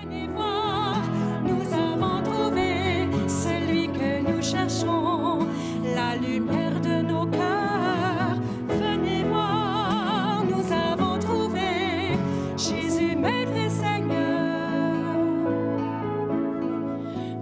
Venez voir, nous avons trouvé celui que nous cherchons, la lumière de nos cœurs. Venez voir, nous avons trouvé Jésus, Maître et Seigneur.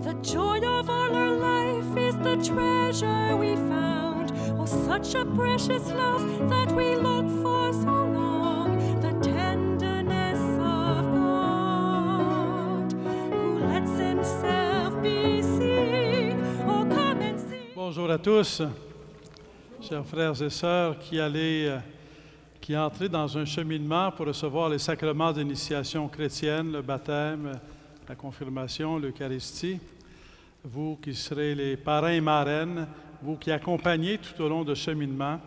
The joy of all our life is the treasure we found. Oh, such a precious love that we look for so long. The tenderness of God, who lets himself be seen. Oh, come and see. Bonjour à tous, chers frères et sœurs qui entrez dans un cheminement pour recevoir les sacrements d'initiation chrétienne, le baptême, la confirmation, l'Eucharistie. Vous qui serez les parrains et marraines, vous qui accompagnez tout au long de cheminement.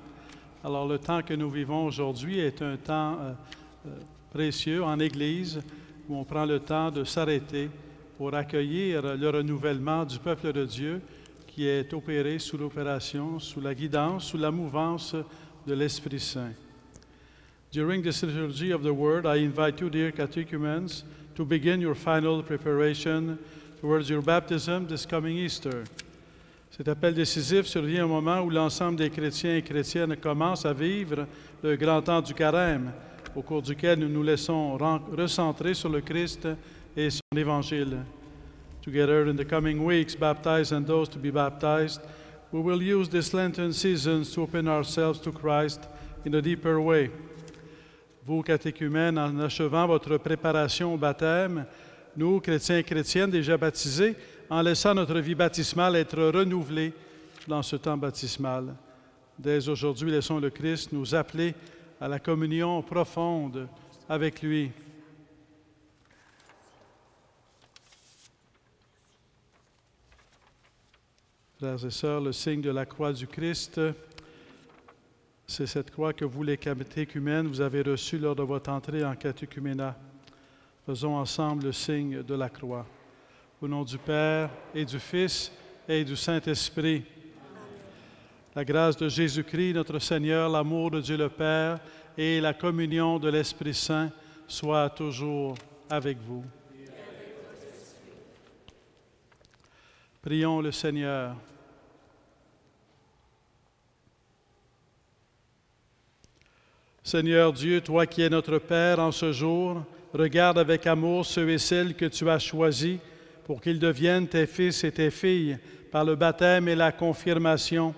Alors, le temps que nous vivons aujourd'hui est un temps précieux en Église où on prend le temps de s'arrêter pour accueillir le renouvellement du peuple de Dieu qui est opéré sous l'opération, sous la guidance, sous la mouvance de l'Esprit Saint. During this liturgy of the Word, I invite you, dear catechumens, to begin your final preparation towards your baptism this coming Easter. Cet appel décisif survient au moment où l'ensemble des chrétiens et chrétiennes commencent à vivre le grand temps du carême, au cours duquel nous nous laissons recentrer sur le Christ et son Évangile. Together in the coming weeks, baptized and those to be baptized, we will use this Lenten season to open ourselves to Christ in a deeper way. Vous, catéchumènes, en achevant votre préparation au baptême, nous, chrétiens et chrétiennes déjà baptisés, en laissant notre vie baptismale être renouvelée dans ce temps baptismal. Dès aujourd'hui, laissons le Christ nous appeler à la communion profonde avec lui. Frères et sœurs, le signe de la croix du Christ, c'est cette croix que vous, les catéchumènes, vous avez reçue lors de votre entrée en catéchuménat. Faisons ensemble le signe de la croix. Au nom du Père et du Fils et du Saint-Esprit. La grâce de Jésus-Christ, notre Seigneur, l'amour de Dieu le Père et la communion de l'Esprit Saint soient toujours avec vous. Prions le Seigneur. Seigneur Dieu, toi qui es notre Père en ce jour, regarde avec amour ceux et celles que tu as choisis pour qu'ils deviennent tes fils et tes filles par le baptême et la confirmation.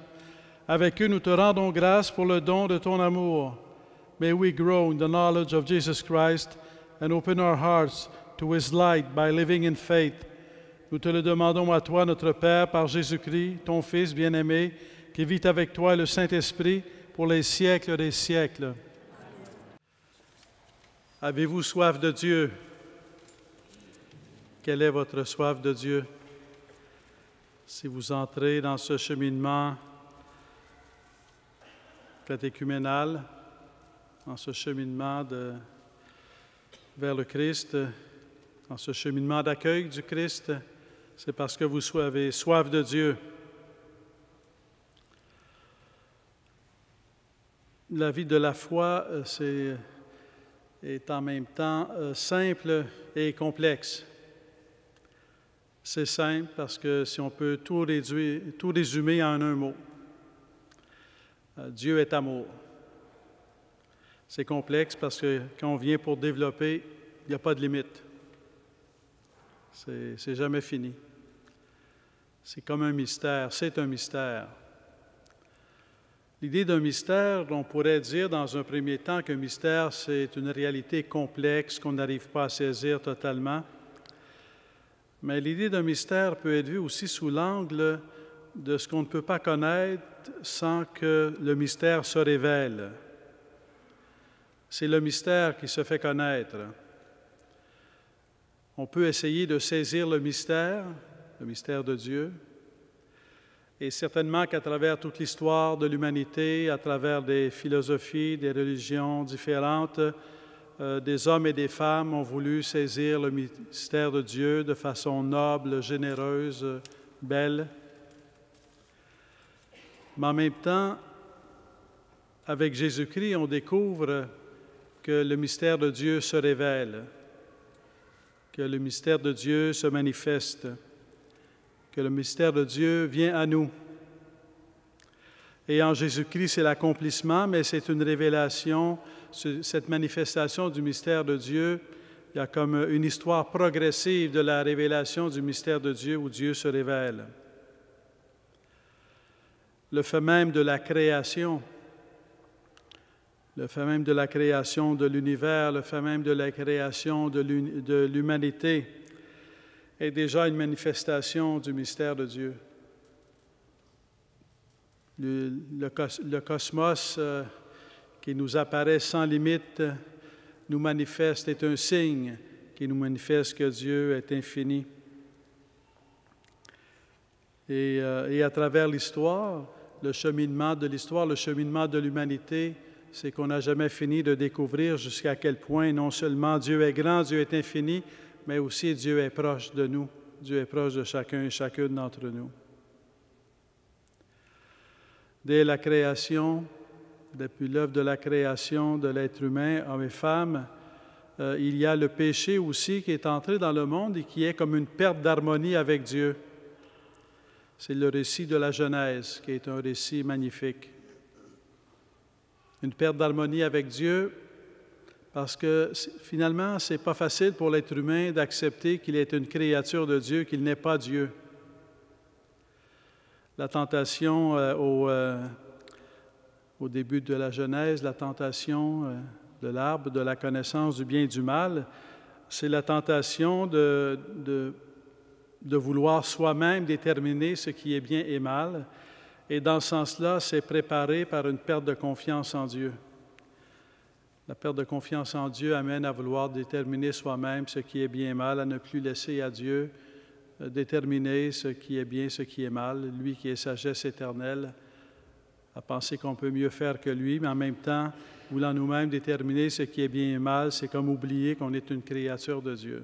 Avec eux, nous te rendons grâce pour le don de ton amour. May we grow in the knowledge of Jesus Christ and open our hearts to His light by living in faith. Nous te le demandons à toi, notre Père, par Jésus-Christ, ton Fils bien-aimé, qui vit avec toi et le Saint-Esprit pour les siècles des siècles. Avez-vous soif de Dieu? Quelle est votre soif de Dieu? Si vous entrez dans ce cheminement catéchuménal, dans ce cheminement vers le Christ, dans ce cheminement d'accueil du Christ, c'est parce que vous avez soif de Dieu. La vie de la foi, est en même temps simple et complexe. C'est simple parce que si on peut tout résumer en un mot, Dieu est amour. C'est complexe parce que quand on vient pour développer, il n'y a pas de limite. C'est jamais fini. C'est comme un mystère, c'est un mystère. L'idée d'un mystère, on pourrait dire dans un premier temps qu'un mystère, c'est une réalité complexe qu'on n'arrive pas à saisir totalement. Mais l'idée d'un mystère peut être vue aussi sous l'angle de ce qu'on ne peut pas connaître sans que le mystère se révèle. C'est le mystère qui se fait connaître. On peut essayer de saisir le mystère de Dieu, et certainement qu'à travers toute l'histoire de l'humanité, à travers des philosophies, des religions différentes, des hommes et des femmes ont voulu saisir le mystère de Dieu de façon noble, généreuse, belle. Mais en même temps, avec Jésus-Christ, on découvre que le mystère de Dieu se révèle. que le mystère de Dieu se manifeste, que le mystère de Dieu vient à nous. Et en Jésus-Christ, c'est l'accomplissement, mais c'est une révélation, cette manifestation du mystère de Dieu. Il y a comme une histoire progressive de la révélation du mystère de Dieu où Dieu se révèle. Le fait même de la création, le fait même de la création de l'univers, le fait même de la création de l'humanité est déjà une manifestation du mystère de Dieu. Le cosmos qui nous apparaît sans limite nous manifeste, est un signe qui nous manifeste que Dieu est infini. Et à travers l'histoire, le cheminement de l'humanité, c'est qu'on n'a jamais fini de découvrir jusqu'à quel point non seulement Dieu est grand, Dieu est infini, mais aussi Dieu est proche de nous. Dieu est proche de chacun et chacune d'entre nous. Dès la création, depuis l'œuvre de la création de l'être humain, homme et femme, il y a le péché aussi qui est entré dans le monde et qui est comme une perte d'harmonie avec Dieu. C'est le récit de la Genèse, qui est un récit magnifique. Une perte d'harmonie avec Dieu, parce que finalement, ce n'est pas facile pour l'être humain d'accepter qu'il est une créature de Dieu, qu'il n'est pas Dieu. La tentation au début de la Genèse, la tentation de l'arbre de la connaissance du bien et du mal, c'est la tentation de vouloir soi-même déterminer ce qui est bien et mal. Et dans ce sens-là, c'est préparé par une perte de confiance en Dieu. La perte de confiance en Dieu amène à vouloir déterminer soi-même ce qui est bien et mal, à ne plus laisser à Dieu déterminer ce qui est bien, ce qui est mal, lui qui est sagesse éternelle, à penser qu'on peut mieux faire que lui, mais en même temps, voulant nous-mêmes déterminer ce qui est bien et mal, c'est comme oublier qu'on est une créature de Dieu.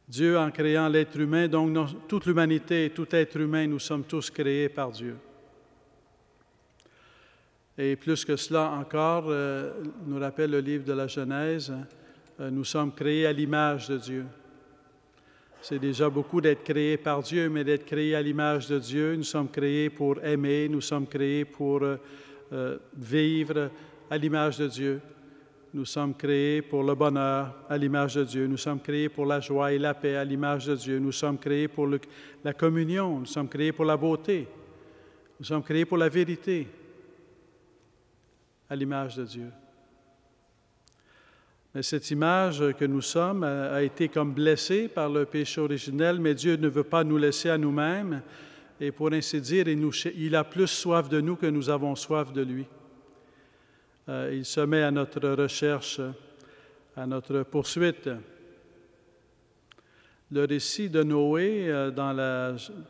Dieu, en créant l'être humain, donc toute l'humanité, tout être humain, nous sommes tous créés par Dieu. Et plus que cela encore, nous rappelle le livre de la Genèse, nous sommes créés à l'image de Dieu. C'est déjà beaucoup d'être créés par Dieu, mais d'être créés à l'image de Dieu. Nous sommes créés pour aimer, nous sommes créés pour vivre à l'image de Dieu. Nous sommes créés pour le bonheur à l'image de Dieu. Nous sommes créés pour la joie et la paix à l'image de Dieu. Nous sommes créés pour la communion. Nous sommes créés pour la beauté. Nous sommes créés pour la vérité à l'image de Dieu. Mais cette image que nous sommes a été comme blessée par le péché originel, mais Dieu ne veut pas nous laisser à nous-mêmes. Et pour ainsi dire, il a plus soif de nous que nous avons soif de lui. Il se met à notre recherche, à notre poursuite. Le récit de Noé,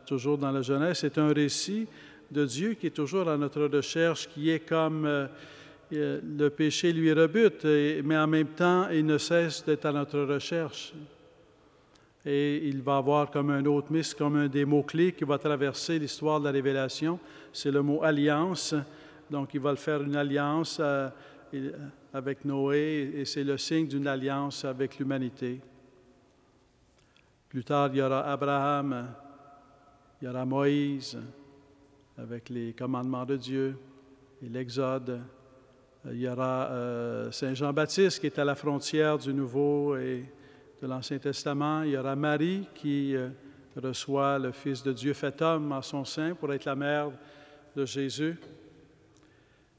toujours dans la Genèse, c'est un récit de Dieu qui est toujours à notre recherche, qui est comme le péché lui rebute, mais en même temps, il ne cesse d'être à notre recherche. Et il va avoir comme un autre mystère, comme un des mots-clés qui va traverser l'histoire de la Révélation, c'est le mot « alliance ». Donc, il va faire une alliance avec Noé, et c'est le signe d'une alliance avec l'humanité. Plus tard, il y aura Abraham, il y aura Moïse, avec les commandements de Dieu et l'Exode. Il y aura Saint Jean-Baptiste qui est à la frontière du Nouveau et de l'Ancien Testament. Il y aura Marie qui reçoit le Fils de Dieu fait homme en son sein pour être la mère de Jésus.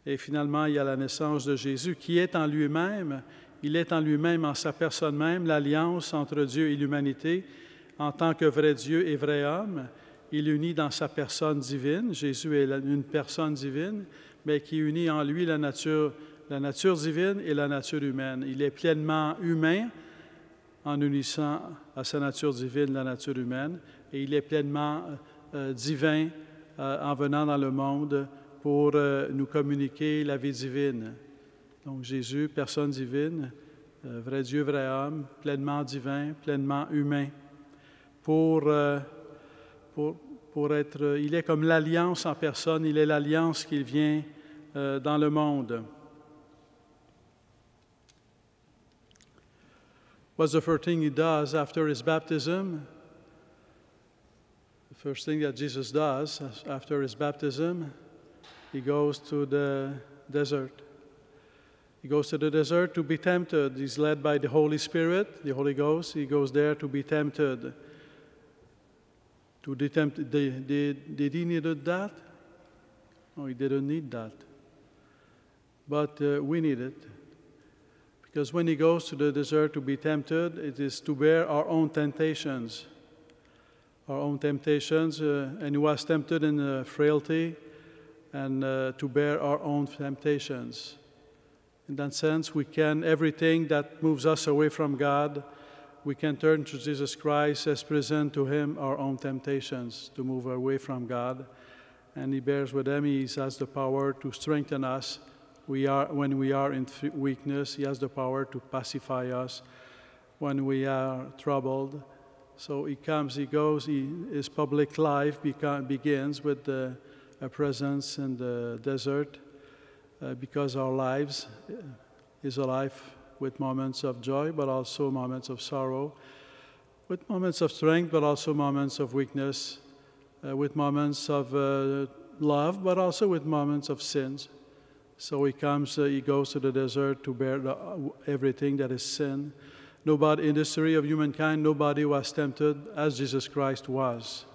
Et finalement, il y a la naissance de Jésus qui est en lui-même, il est en lui-même, en sa personne même, l'alliance entre Dieu et l'humanité en tant que vrai Dieu et vrai homme. Il unit dans sa personne divine, Jésus est une personne divine, mais qui unit en lui la nature divine et la nature humaine. Il est pleinement humain en unissant à sa nature divine la nature humaine, et il est pleinement divin en venant dans le monde pour nous communiquer la vie divine. Donc Jésus, personne divine, vrai Dieu, vrai homme, pleinement divin, pleinement humain, il est comme l'alliance en personne, il est l'alliance qui vient dans le monde. What's the first thing he does after his baptism? The first thing that Jesus does after his baptism, he goes to the desert. He goes to the desert to be tempted. He's led by the Holy Spirit, the Holy Ghost. He goes there to be tempted. Did he need that? No, he didn't need that. But we need it. Because when he goes to the desert to be tempted, it is to bear our own temptations. Our own temptations, and he was tempted in frailty, and to bear our own temptations. In that sense, we can, everything that moves us away from God, we can turn to Jesus Christ as present to him our own temptations to move away from God. And he bears with them. He has the power to strengthen us. When we are in weakness, he has the power to pacify us when we are troubled. So he comes, he goes, his public life begins with a presence in the desert. Because our lives is a life with moments of joy, but also moments of sorrow, with moments of strength, but also moments of weakness, with moments of love, but also with moments of sins. So he goes to the desert to bear everything that is sin. Nobody in the history of humankind, nobody was tempted as Jesus Christ was.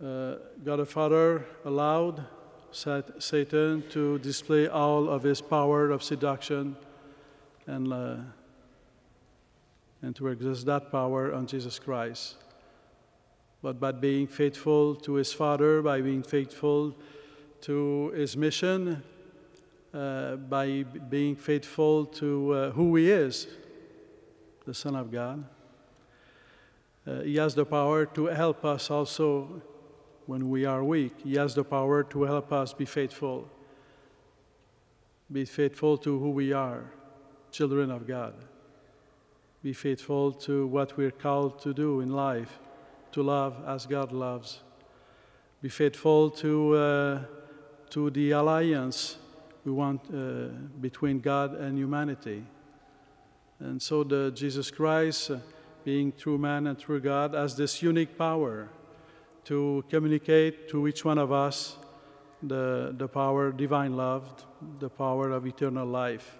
God the Father allowed Satan to display all of his power of seduction and to exert that power on Jesus Christ. But by being faithful to his Father, by being faithful to his mission, by being faithful to who he is, the Son of God, he has the power to help us also when we are weak. He has the power to help us be faithful to who we are, children of God. Be faithful to what we're called to do in life, to love as God loves. Be faithful to the alliance we want between God and humanity. And so Jesus Christ, being true man and true God, has this unique power to communicate to each one of us the power of divine love, the power of eternal life.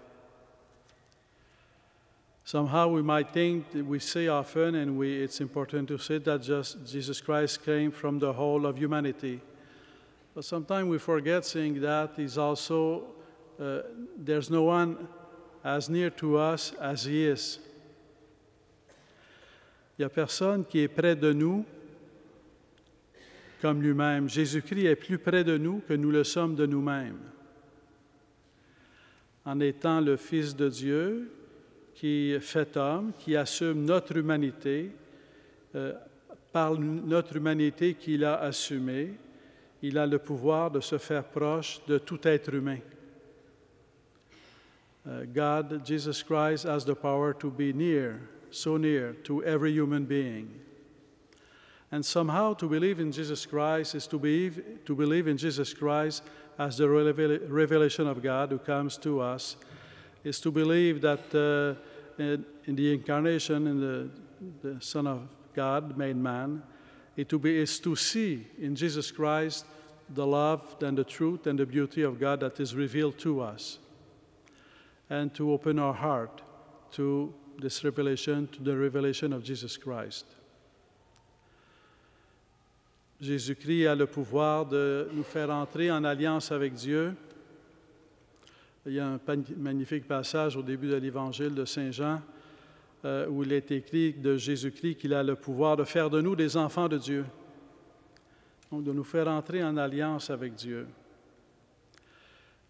Somehow we might think, we say often, and it's important to say that just Jesus Christ came from the whole of humanity. But sometimes we forget saying that he's also, there's no one as near to us as he is. Il n'y a personne qui est près de nous comme lui-même. Jésus-Christ est plus près de nous que nous le sommes de nous-mêmes. En étant le Fils de Dieu qui fait homme, qui assume notre humanité, par notre humanité qu'il a assumée, il a le pouvoir de se faire proche de tout être humain. God, Jesus Christ, has the power to be near, so near to every human being. And somehow to believe in Jesus Christ is to believe in Jesus Christ as the revelation of God who comes to us, is to believe that in the incarnation, in the Son of God made man, is to see in Jesus Christ the love and the truth and the beauty of God that is revealed to us, and to open our heart to this revelation, to the revelation of Jesus Christ. Jésus-Christ a le pouvoir de nous faire entrer en alliance avec Dieu. Il y a un magnifique passage au début de l'Évangile de Saint Jean où il est écrit de Jésus-Christ qu'il a le pouvoir de faire de nous des enfants de Dieu. Donc, de nous faire entrer en alliance avec Dieu.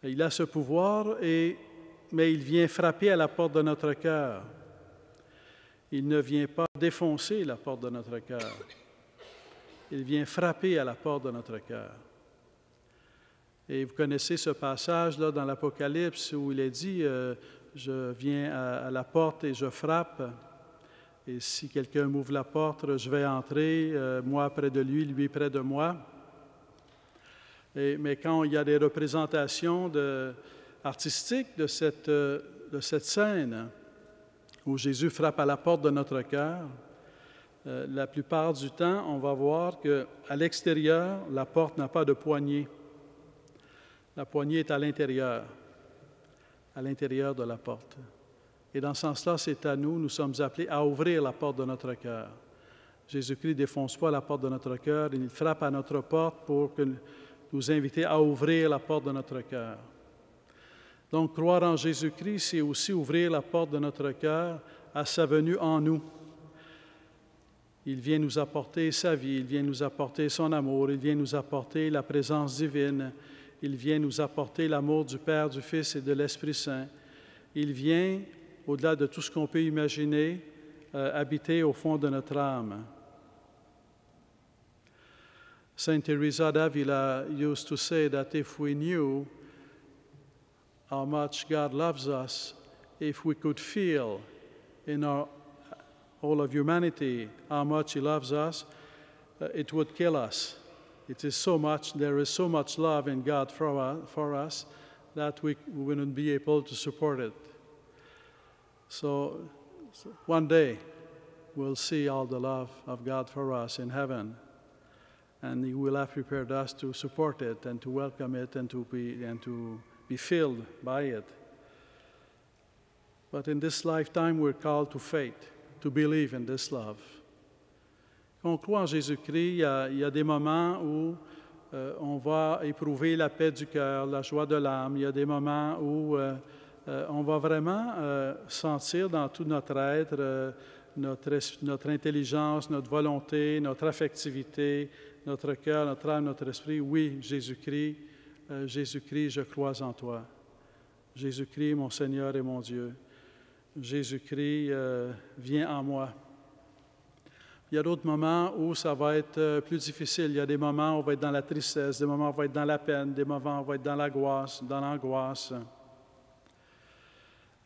Et il a ce pouvoir, mais il vient frapper à la porte de notre cœur. Il ne vient pas défoncer la porte de notre cœur. Il vient frapper à la porte de notre cœur. Et vous connaissez ce passage-là dans l'Apocalypse où il est dit je viens à la porte et je frappe. Et si quelqu'un m'ouvre la porte, je vais entrer, moi près de lui, lui près de moi. Mais quand il y a des représentations artistiques de cette scène, où Jésus frappe à la porte de notre cœur, la plupart du temps, on va voir qu'à l'extérieur, la porte n'a pas de poignée. La poignée est à l'intérieur de la porte. Et dans ce sens-là, c'est à nous, nous sommes appelés à ouvrir la porte de notre cœur. Jésus-Christ ne défonce pas la porte de notre cœur, il frappe à notre porte pour nous inviter à ouvrir la porte de notre cœur. Donc, croire en Jésus-Christ, c'est aussi ouvrir la porte de notre cœur à sa venue en nous. Il vient nous apporter sa vie, il vient nous apporter son amour, il vient nous apporter la présence divine, il vient nous apporter l'amour du Père, du Fils et de l'Esprit Saint. Il vient, au-delà de tout ce qu'on peut imaginer, habiter au fond de notre âme. Saint Teresa d'Avila used to say that if we knew how much God loves us, if we could feel in all of humanity how much He loves us, it would kill us. It is so much, there is so much love in God for us that we wouldn't be able to support it. So one day we'll see all the love of God for us in heaven, and He will have prepared us to support it and to welcome it and to be filled by it. But in this lifetime, we're called to faith, to believe in this love. Quand on croit en Jésus-Christ, il y a des moments où on va éprouver la paix du cœur, la joie de l'âme. Il y a des moments où on va vraiment sentir dans tout notre être, notre intelligence, notre volonté, notre affectivité, notre cœur, notre âme, notre esprit. Oui, Jésus-Christ, Jésus-Christ, je crois en toi. Jésus-Christ, mon Seigneur et mon Dieu. Jésus-Christ, viens en moi. Il y a d'autres moments où ça va être plus difficile. Il y a des moments où on va être dans la tristesse, des moments où on va être dans la peine, des moments où on va être dans l'angoisse.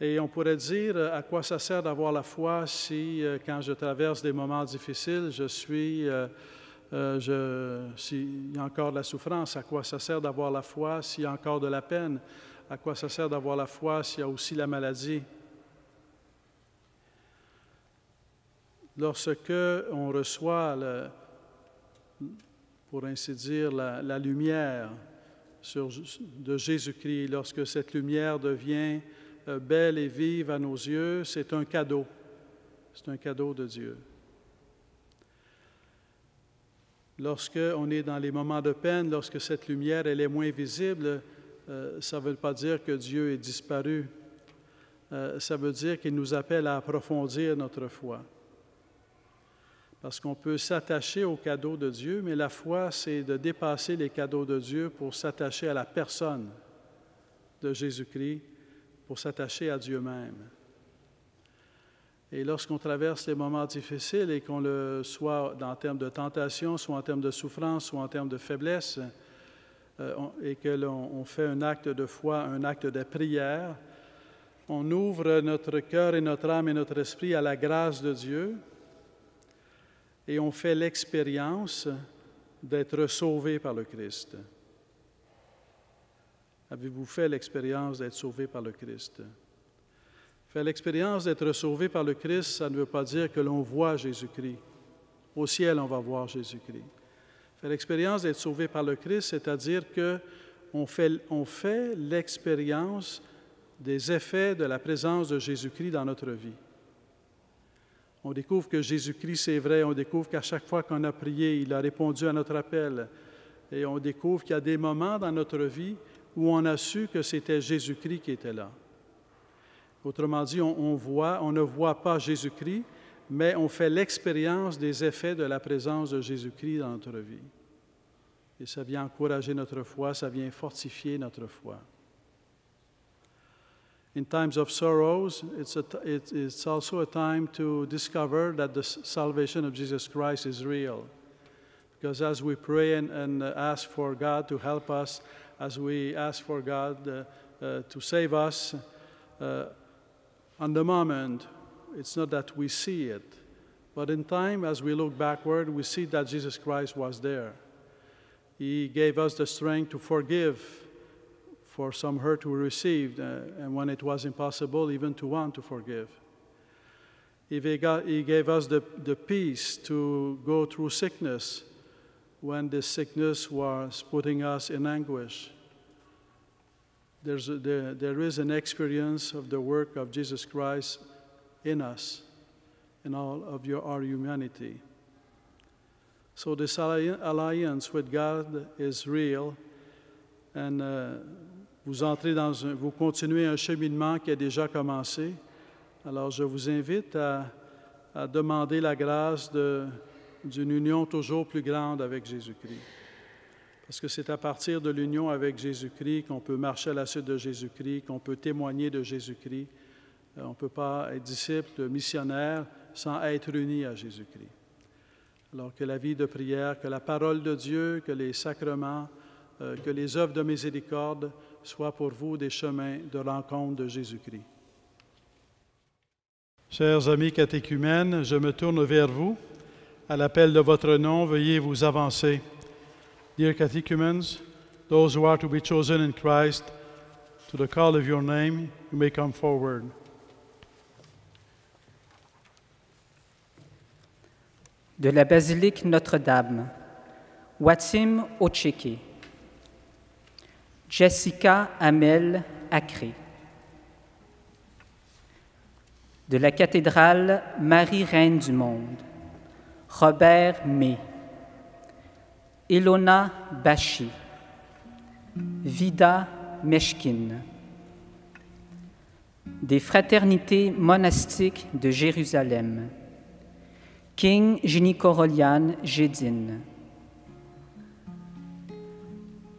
Et on pourrait dire à quoi ça sert d'avoir la foi si, quand je traverse des moments difficiles, s'il y a encore de la souffrance, à quoi ça sert d'avoir la foi s'il y a encore de la peine, à quoi ça sert d'avoir la foi s'il y a aussi la maladie. Lorsque on reçoit, pour ainsi dire, la lumière de Jésus-Christ, lorsque cette lumière devient belle et vive à nos yeux, c'est un cadeau. C'est un cadeau de Dieu. Lorsque on est dans les moments de peine, lorsque cette lumière elle est moins visible, ça ne veut pas dire que Dieu est disparu. Ça veut dire qu'il nous appelle à approfondir notre foi. Parce qu'on peut s'attacher aux cadeaux de Dieu, mais la foi, c'est de dépasser les cadeaux de Dieu pour s'attacher à la personne de Jésus-Christ, pour s'attacher à Dieu même. Et lorsqu'on traverse les moments difficiles et qu'on le soit en termes de tentation, soit en termes de souffrance, soit en termes de faiblesse, et que l'on fait un acte de foi, un acte de prière, on ouvre notre cœur et notre âme et notre esprit à la grâce de Dieu et on fait l'expérience d'être sauvé par le Christ. Avez-vous fait l'expérience d'être sauvé par le Christ? Faire l'expérience d'être sauvé par le Christ, ça ne veut pas dire que l'on voit Jésus-Christ. Au ciel, on va voir Jésus-Christ. Faire l'expérience d'être sauvé par le Christ, c'est-à-dire qu'on fait l'expérience des effets de la présence de Jésus-Christ dans notre vie. On découvre que Jésus-Christ, c'est vrai. On découvre qu'à chaque fois qu'on a prié, il a répondu à notre appel. Et on découvre qu'il y a des moments dans notre vie où on a su que c'était Jésus-Christ qui était là. Autrement dit, on ne voit pas Jésus-Christ, mais on fait l'expérience des effets de la présence de Jésus-Christ dans notre vie. Et ça vient encourager notre foi, ça vient fortifier notre foi. In times of sorrows, it's also a time to discover that the salvation of Jesus Christ is real. Because as we pray and ask for God to help us, as we ask for God to save us, on the moment, it's not that we see it, but in time, as we look backward, we see that Jesus Christ was there. He gave us the strength to forgive for some hurt we received, and when it was impossible even to want to forgive. He gave us the peace to go through sickness when this sickness was putting us in anguish. There is an experience of the work of Jesus Christ in us, in all of our humanity. So this alliance with God is real, and vous continuez un cheminement qui a déjà commencé. Alors je vous invite à demander la grâce d'une union toujours plus grande avec Jésus-Christ. Parce que c'est à partir de l'union avec Jésus-Christ qu'on peut marcher à la suite de Jésus-Christ, qu'on peut témoigner de Jésus-Christ. On ne peut pas être disciple, missionnaire, sans être uni à Jésus-Christ. Alors que la vie de prière, que la parole de Dieu, que les sacrements, que les œuvres de miséricorde soient pour vous des chemins de rencontre de Jésus-Christ. Chers amis catéchumènes, je me tourne vers vous. À l'appel de votre nom, veuillez vous avancer. Dear catechumens, those who are to be chosen in Christ, to the call of your name, you may come forward. De la basilique Notre-Dame, Watim Ocheke, Jessica Amel Acré. De la cathédrale Marie-Reine du Monde, Robert May, Ilona Bachi, Vida Meshkin. Des fraternités monastiques de Jérusalem, King Jinikorolian Jedin.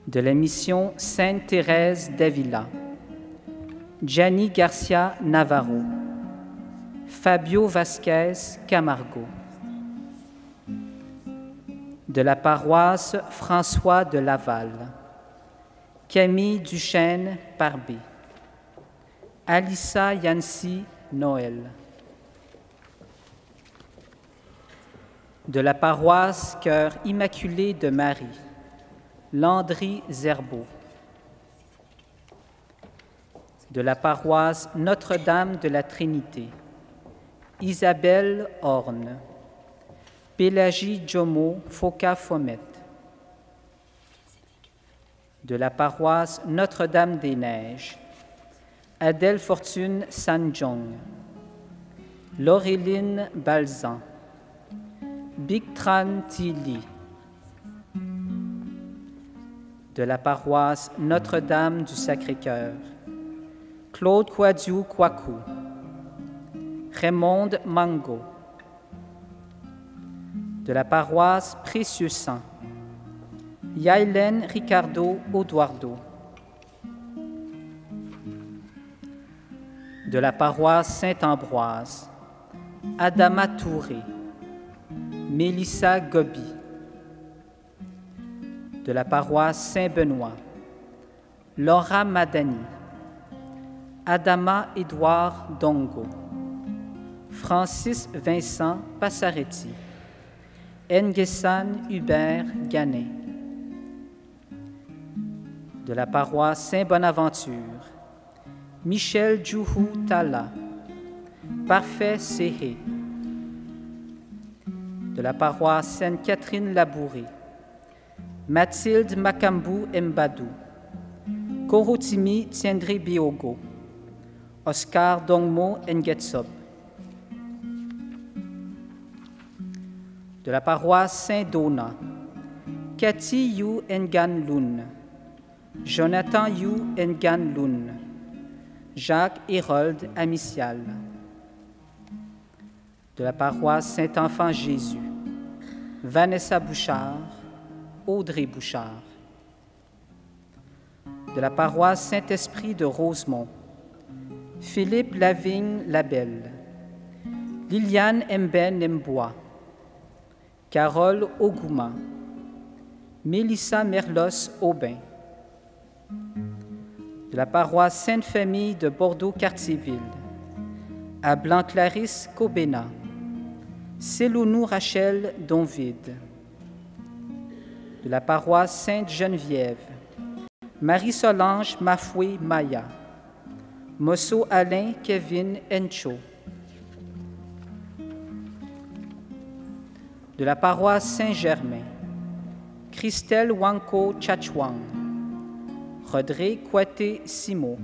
De la mission Sainte-Thérèse d'Avila, Gianni Garcia Navarro, Fabio Vasquez Camargo. De la paroisse François de Laval, Camille Duchesne Barbé, Alissa Yancy Noël. De la paroisse Cœur Immaculé de Marie, Landry Zerbeau. De la paroisse Notre-Dame de la Trinité, Isabelle Horne, Pélagie Jomo Foka-Fomet. De la paroisse Notre-Dame-des-Neiges, Adèle Fortune Sanjong, Laureline Balzan, Bigtran Tili. De la paroisse Notre-Dame du Sacré-Cœur, Claude Kouadiou Kouakou, Raymond Mango. De la paroisse Précieux Sang, Yaelen Ricardo Oduardo. De la paroisse Saint-Ambroise, Adama Touré, Mélissa Gobi. De la paroisse Saint-Benoît, Laura Madani, Adama Édouard Dongo, Francis Vincent Passaretti, Nguessan Hubert Ganet. De la paroisse Saint-Bonaventure, Michel Djouhou Tala, Parfait Séhé. De la paroisse Sainte-Catherine Labouré, Mathilde Makambou Mbadou, Korotimi Tiendré Biogo, Oscar Dongmo Ngetsop. De la paroisse Saint-Dona, Cathy Yu Ngan Lun, Jonathan Yu Ngan Lun, Jacques Hérold Amicial. De la paroisse Saint-Enfant Jésus, Vanessa Bouchard, Audrey Bouchard. De la paroisse Saint-Esprit de Rosemont, Philippe Lavigne Labelle, Liliane Mben Mbois, Carole Ogouma, Mélissa Merlos Aubin. De la paroisse Sainte-Famille de Bordeaux-Cartierville, à Blanc-Clarisse Cobena, Célounou Rachel Donvide. De la paroisse Sainte-Geneviève, Marie-Solange Mafoué Maya, Mosso Alain Kevin Encho. De la paroisse Saint-Germain, Christelle Wanko Chachwang, Rodré Kouaté Simo.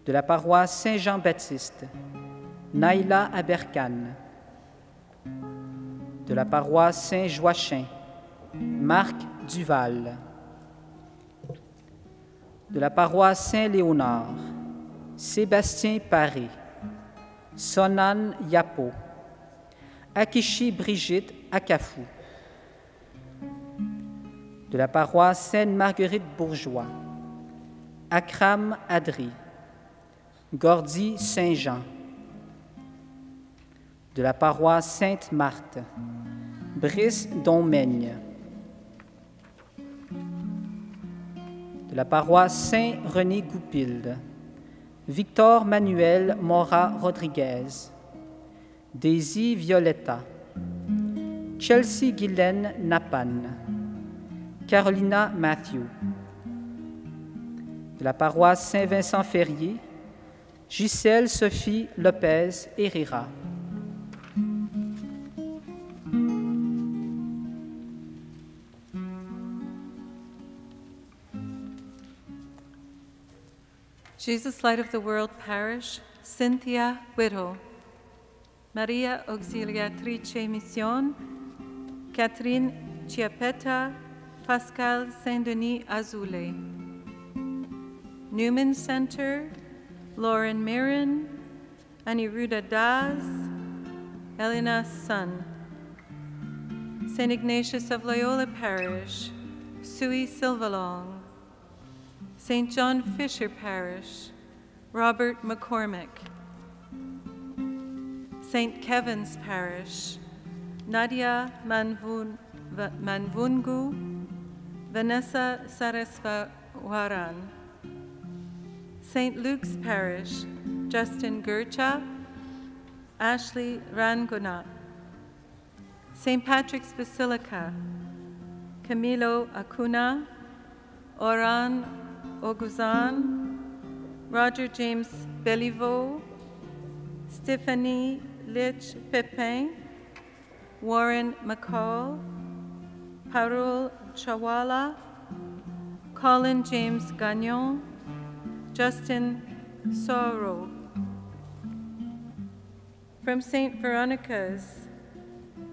De la paroisse Saint-Jean-Baptiste, Naïla Aberkan. De la paroisse Saint-Joachim, Marc Duval. De la paroisse Saint-Léonard, Sébastien Paré, Sonan Yapo, Akishi Brigitte Akafou. De la paroisse Sainte-Marguerite-Bourgeois, Akram Adri, Gordy Saint-Jean. De la paroisse Sainte-Marthe, Brice Domaigne. De la paroisse Saint-René-Goupil, Victor Manuel Mora Rodriguez, Daisy Violetta, Chelsea Guylaine Napan, Carolina Matthew. De la paroisse Saint-Vincent-Ferrier, Gisèle Sophie Lopez Herrera. Jesus Light of the World Parish, Cynthia Whittle. Maria Auxiliatrice Mission, Catherine Chiappetta, Pascal Saint-Denis Azoulay. Newman Center, Lauren Mirren, Aniruda Daz, Elena Sun. St. Ignatius of Loyola Parish, Sui Silvalong. St. John Fisher Parish, Robert McCormick. St. Kevin's Parish, Nadia Manvungu, Vanessa Saraswaran. St. Luke's Parish, Justin Gurcha, Ashley Rangunat. St. Patrick's Basilica, Camilo Acuna, Oran Oguzan, Roger James Belliveau, Stephanie Lich Pepin, Warren McCall, Parul Chawala, Colin James Gagnon, Justin Soro. From St. Veronica's,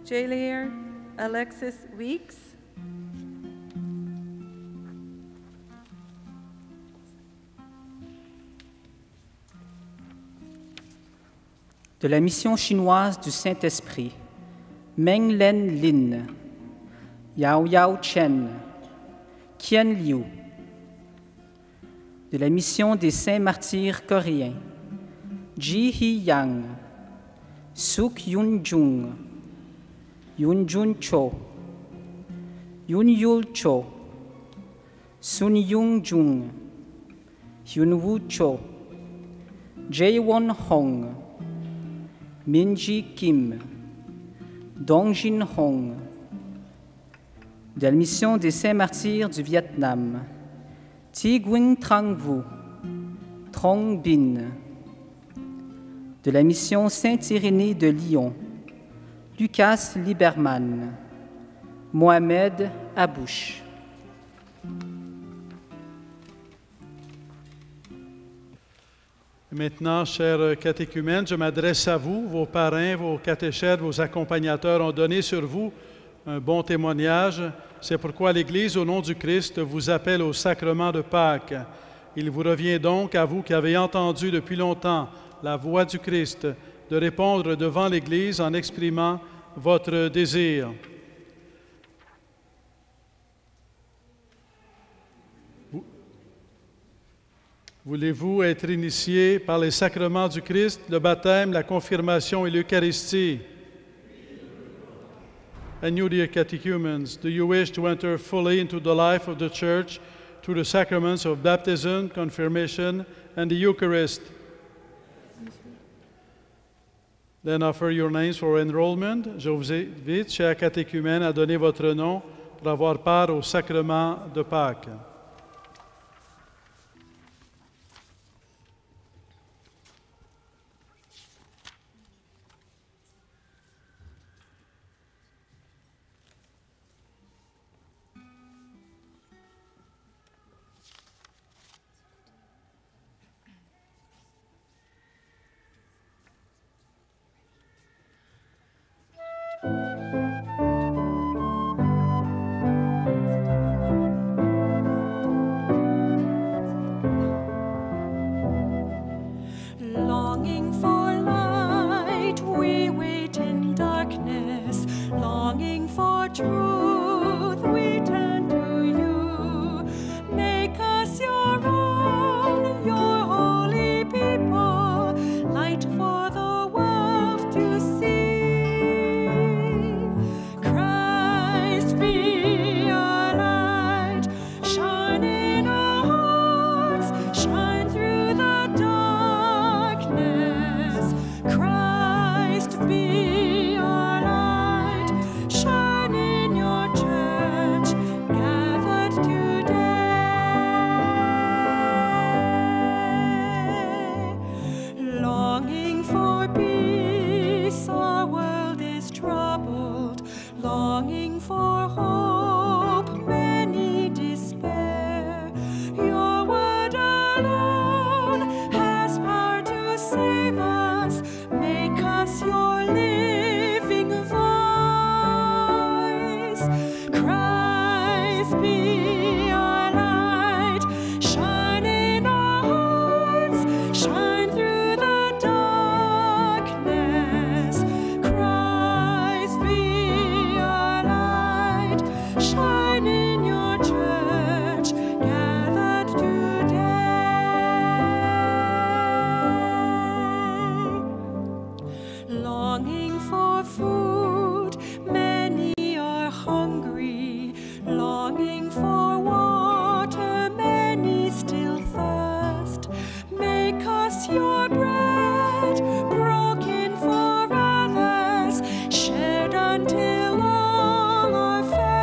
Jailier Alexis Weeks, de la mission chinoise du Saint-Esprit, Meng Len Lin, Yao Yao Chen, Qian Liu. De la mission des Saints Martyrs coréens, Ji Hee Yang, Suk Yun Jung, Yun Jun Cho, Yun Yul Cho, Sun Yung Jung, Hyun Woo Cho, Jae Won Hong, Min-ji Kim, Dong-jin Hong. De la mission des Saints Martyrs du Vietnam, Thi Nguyen Trang Vu, Trong Bin. De la mission Saint-Irénée de Lyon, Lucas Lieberman, Mohamed Abouche. Maintenant, chers catéchumènes, je m'adresse à vous. Vos parrains, vos catéchètes, vos accompagnateurs ont donné sur vous un bon témoignage. C'est pourquoi l'Église, au nom du Christ, vous appelle au sacrement de Pâques. Il vous revient donc, à vous qui avez entendu depuis longtemps la voix du Christ, de répondre devant l'Église en exprimant votre désir. Voulez-vous être initié par les sacrements du Christ, le baptême, la confirmation et l'Eucharistie? And you, dear catechumens, do you wish to enter fully into the life of the Church through the sacraments of baptism, confirmation, and the Eucharist? Then offer your names for enrollment. Je vous invite, chers catéchumènes, à donner votre nom pour avoir part au sacrement de Pâques. Longing for light, we wait in darkness. Longing for truth, we turn to you. Make us your own, your holy people, light for the world to see. Christ be our light, shine in our hearts, shine through the darkness. Christ be our light, shine in your church, gathered today. Longing for peace, our world is troubled. Longing for hope, many despair. Your word alone has power to save us. Make us your living voice. Christ be our light, shine in our hearts, shine through the darkness. Christ be our light, shine in your church, gathered today. Longing for food, many are hungry. Longing for water, many still thirst. Make us your bread, broken for others, shared until all are fed.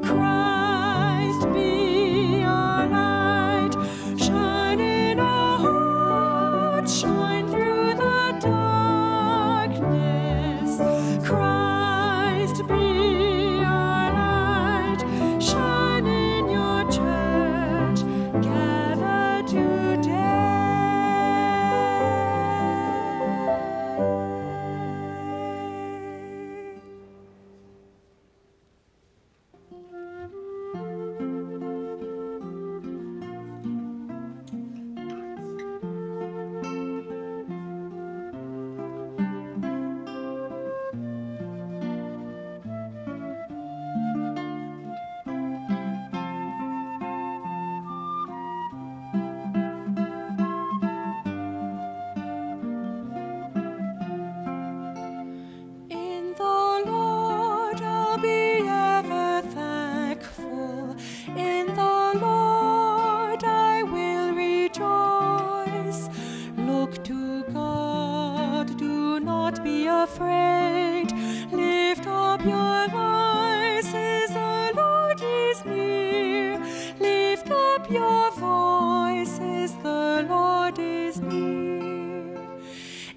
Christ be our light, shine in our hearts, shine through the darkness. Christ be our light, shine in your church, gathered today. In the Lord I'll be ever thankful. In the Lord I will rejoice. Look to God, do not be afraid. Lift up your voices, the Lord is near. Lift up your voices, the Lord is near.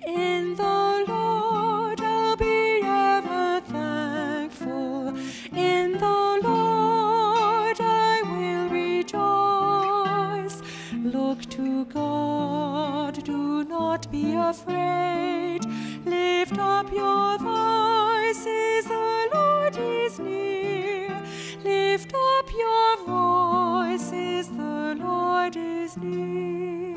In the Lord I'll be ever thankful. In the Lord I will rejoice. Look to God, do not be afraid. Lift up your voices, the Lord is near. Lift up your voices, the Lord is near.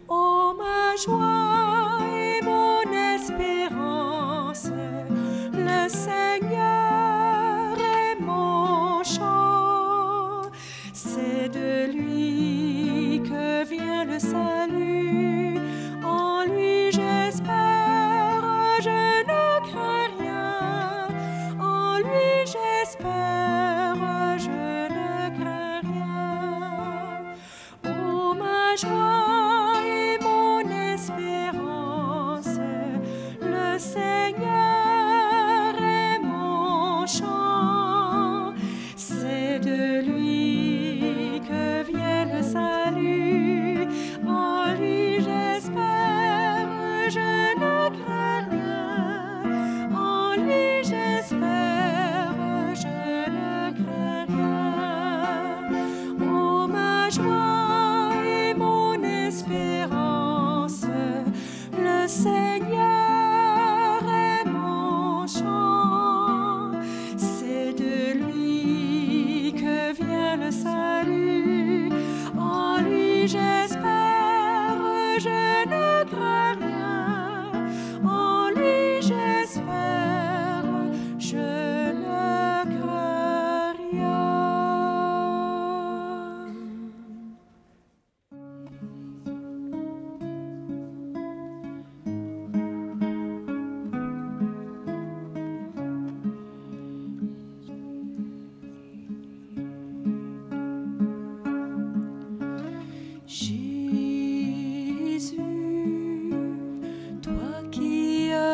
Oh, ma joie et mon espérance, le Seigneur est mon chant. C'est de lui que vient le salut. En lui j'espère, je ne crains rien. En lui j'espère, je ne crains rien. Oh, ma joie et mon espérance, le Seigneur est mon chant. C'est de lui que vient le salut. En lui j'espère, je ne crains rien. En lui j'espère, je ne crains rien. Oh, ma joie et mon espérance, le Seigneur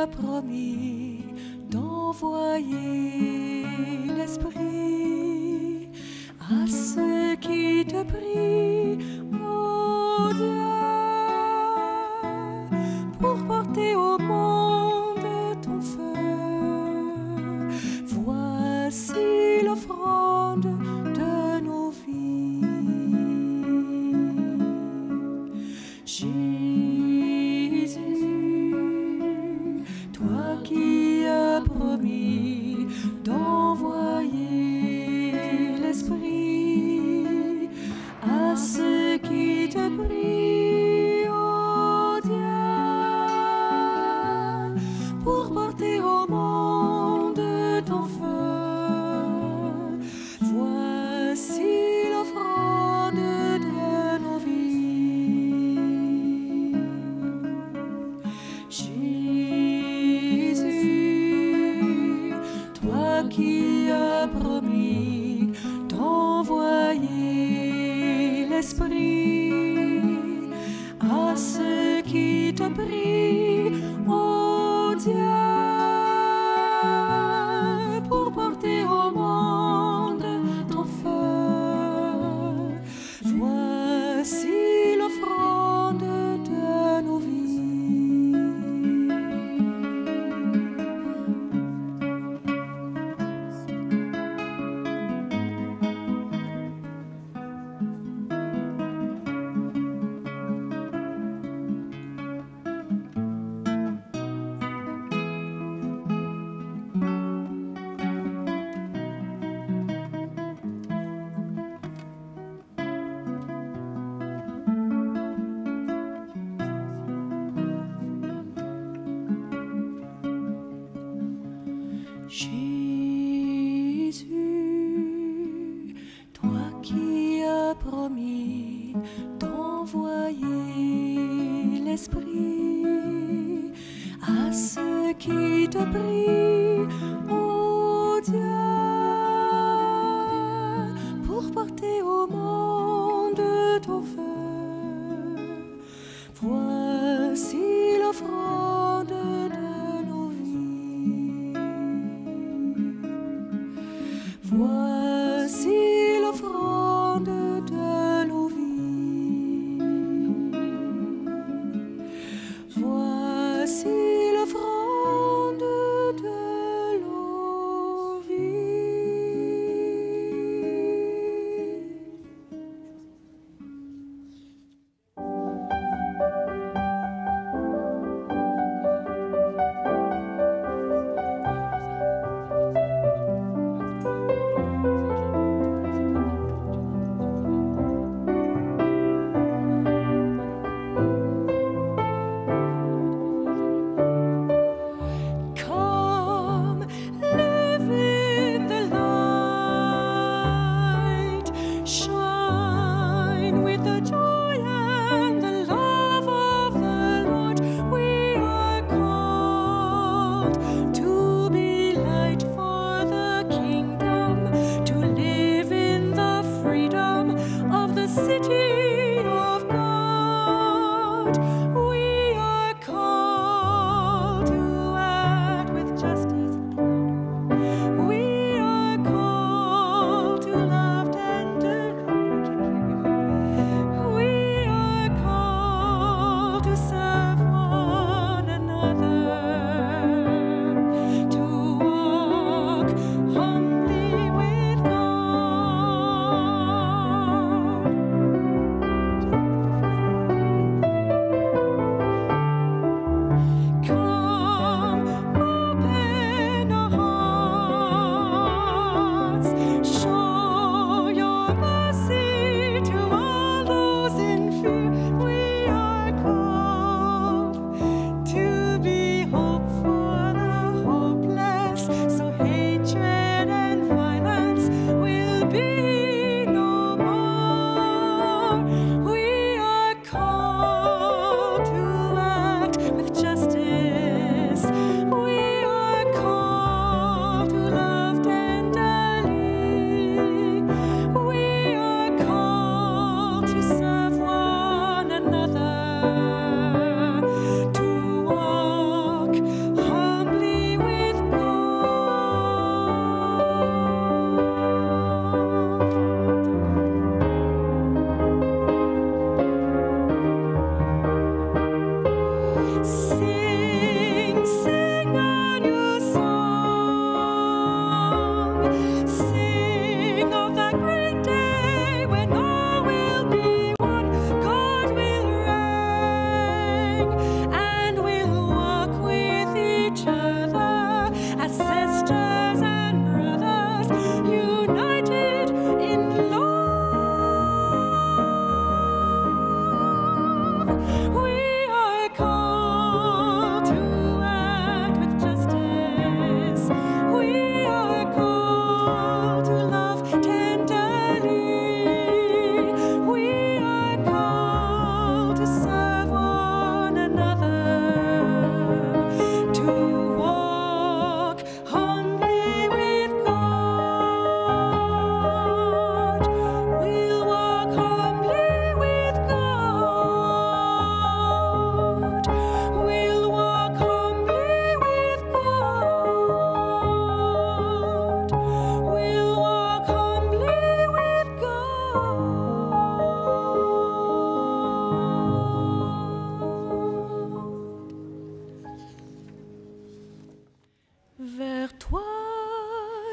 as promis d'envoyer l'Esprit à ceux qui te prient, ô Dieu, pour porter au monde ton feu. Voici l'offrande de nos vies. Jésus, toi qui as promis d'envoyer l'Esprit à ceux qui te prient, ô Dieu, pour porter au monde ton feu. Voici l'offrande de nos vies. Jésus, toi qui as promis d'envoyer l'Esprit à ceux qui te prient, ô Dieu, pour porter au monde ton feu. Voici l'offrande de nos vies. Jésus, toi qui as promis d'envoyer l'Esprit à ceux qui te prient, ô Dieu, pour porter au monde ton feu. Voici l'offrande de nos vies. Voici l'offrande de nos vies. Voici l'offrande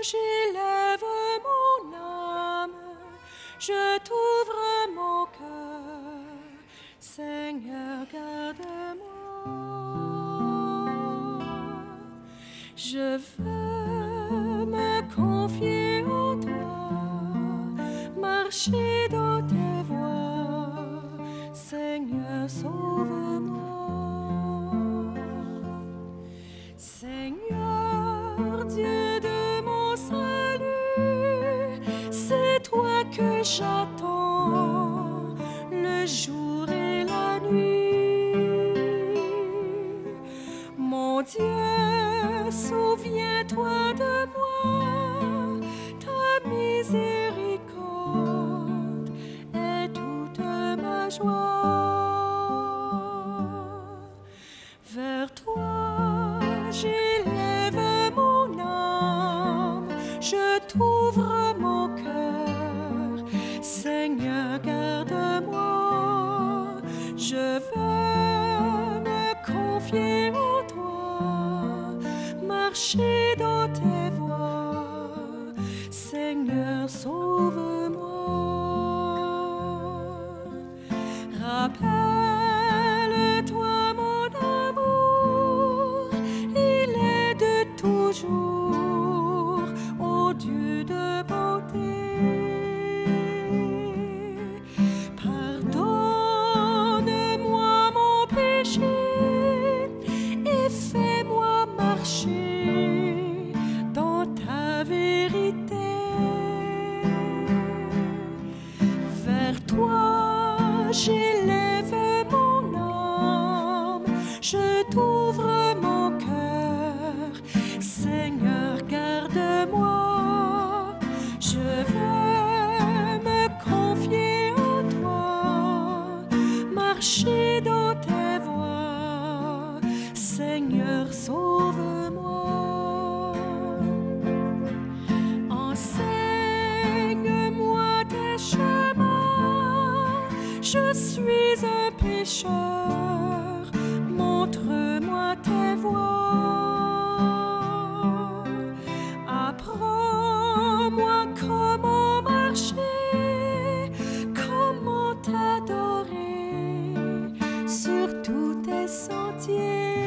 j'élève mon âme, je t'ouvre mon cœur, Seigneur, garde-moi. Je veux me confier en toi, marcher dans tes voies, Seigneur, sauve-moi. Seigneur, Dieu de mon salut, c'est toi que j'attends le jour et la nuit. Mon Dieu, souviens-toi de moi, ta miséricorde est toute ma joie. Vers toi, j'élève mon âme, je t'ouvre mon cœur, Seigneur, garde-moi. Je veux me confier en toi, marcher dans tes voies, Seigneur, sauve-moi. Rappelle-toi mon amour, il est de toujours, ô Dieu de bonté. Pardonne-moi mon péché et fais-moi marcher dans ta vérité. Vers toi, j'élève mon âme, je t'ouvre mon cœur, Seigneur, garde-moi. Je veux me confier en toi, marcher dans tes voies, Seigneur, sauve-moi. Enseigne-moi tes chemins, je suis un pécheur, montre-moi tes voies. Apprends-moi comment marcher, comment t'adorer sur tous tes sentiers.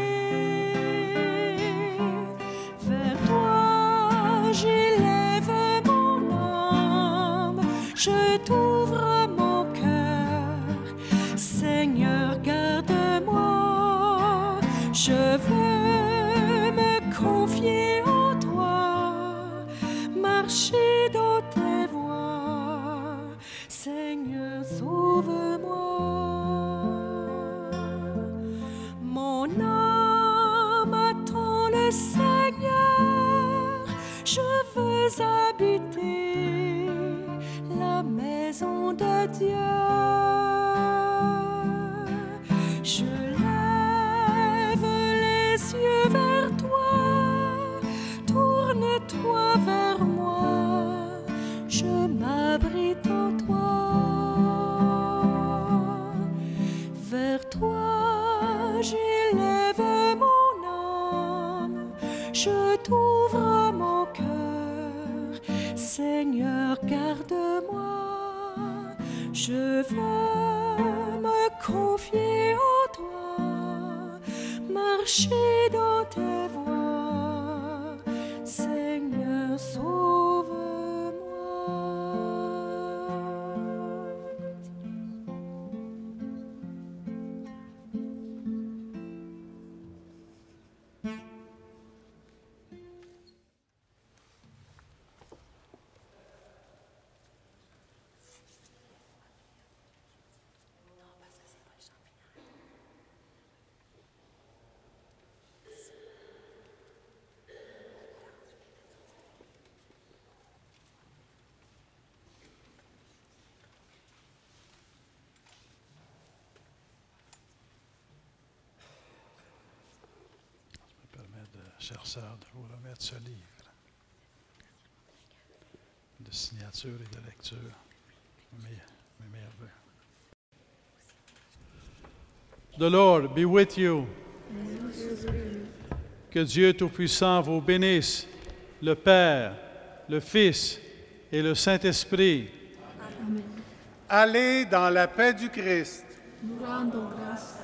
Vers toi, j'élève mon âme, je t'ouvre mon cœur, Seigneur, garde-moi. Je veux me confier en toi, marcher dans tes voies, Seigneur, sauve-moi. Mon âme attend le Seigneur, je veux habiter la maison de Dieu. Je lève les yeux vers toi, tourne-toi vers moi, je m'abrite en toi. Vers toi, j'élève mon âme, je t'ouvre mon cœur, Seigneur, garde-moi. Je veux me confier en toi, marcher dans tes voies, Seigneur, sauve-moi. Chers sœurs, de vous remettre ce livre de signature et de lecture. Mes merveilles. The Lord be with you. Que Dieu Tout-Puissant vous bénisse, le Père le Fils et le Saint-Esprit. Amen. Allez dans la paix du Christ. Nous rendons grâce